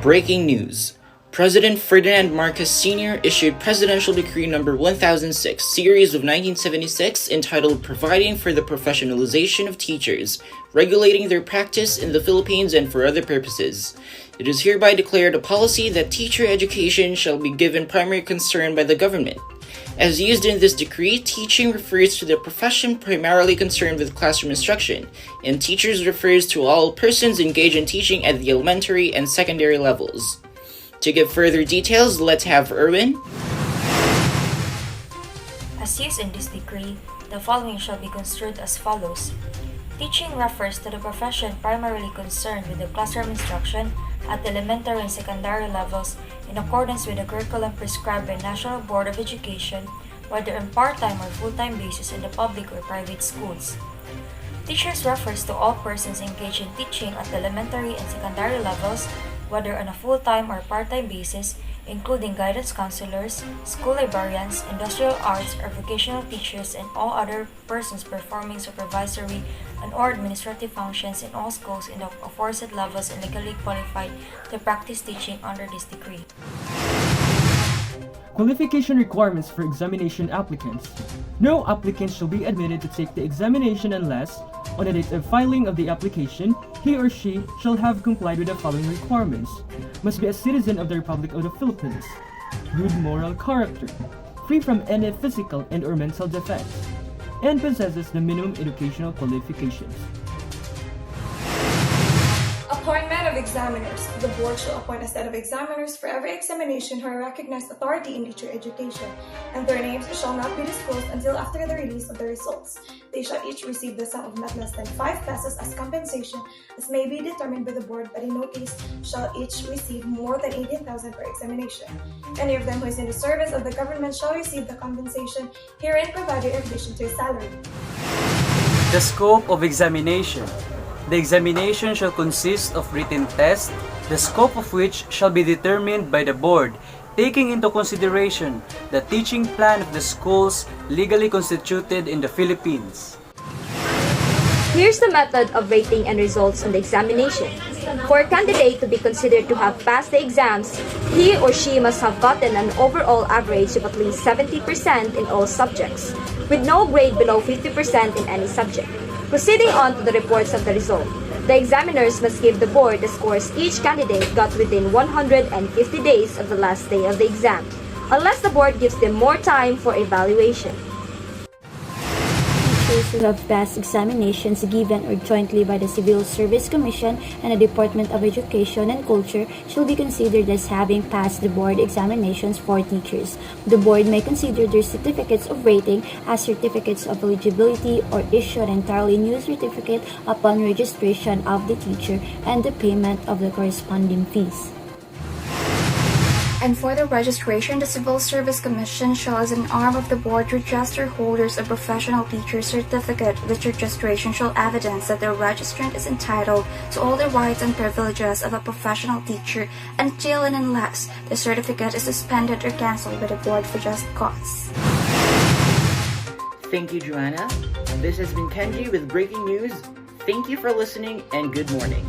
Breaking news. President Ferdinand Marcos Sr. issued Presidential Decree No. 1006, Series of 1976, entitled Providing for the Professionalization of Teachers, Regulating Their Practice in the Philippines and for Other Purposes. It is hereby declared a policy that teacher education shall be given primary concern by the government. As used in this decree, teaching refers to the profession primarily concerned with classroom instruction, and teachers refers to all persons engaged in teaching at the elementary and secondary levels. To give further details, let's have Erwin. As used in this decree, the following shall be construed as follows. Teaching refers to the profession primarily concerned with the classroom instruction at the elementary and secondary levels in accordance with the curriculum prescribed by National Board of Education, whether on part-time or full-time basis in the public or private schools. Teachers refers to all persons engaged in teaching at the elementary and secondary levels, whether on a full-time or part-time basis, including guidance counselors, school librarians, industrial arts or vocational teachers, and all other persons performing supervisory and/or administrative functions in all schools in the aforesaid levels and legally qualified to practice teaching under this decree. Qualification requirements for examination applicants. No applicant shall be admitted to take the examination unless, on the date of filing of the application, he or she shall have complied with the following requirements. Must be a citizen of the Republic of the Philippines. Good moral character. Free from any physical and/or mental defects. And possesses the minimum educational qualifications. Appointment of examiners. The board shall appoint a set of examiners for every examination who are recognized authority in teacher education, and their names shall not be disclosed until after the release of the results. They shall each receive the sum of not less than 5 pesos as compensation, as may be determined by the board, but in no case shall each receive more than 18,000 per examination. Any of them who is in the service of the government shall receive the compensation herein provided in addition to his salary. The scope of examination. The examination shall consist of written tests, the scope of which shall be determined by the board, taking into consideration the teaching plan of the schools legally constituted in the Philippines. Here's the method of rating and results on the examination. For a candidate to be considered to have passed the exams, he or she must have gotten an overall average of at least 70% in all subjects, with no grade below 50% in any subject. Proceeding on to the reports of the result, the examiners must give the board the scores each candidate got within 150 days of the last day of the exam, unless the board gives them more time for evaluation. Teachers who have passed examinations given or jointly by the Civil Service Commission and the Department of Education and Culture shall be considered as having passed the board examinations for teachers. The board may consider their certificates of rating as certificates of eligibility or issue an entirely new certificate upon registration of the teacher and the payment of the corresponding fees. And for the registration, the Civil Service Commission shall, as an arm of the board, register holders of professional teacher certificate. This registration shall evidence that the registrant is entitled to all the rights and privileges of a professional teacher until and unless the certificate is suspended or cancelled by the board for just cause. Thank you, Joanna. This has been Kenji with Breaking News. Thank you for listening and good morning.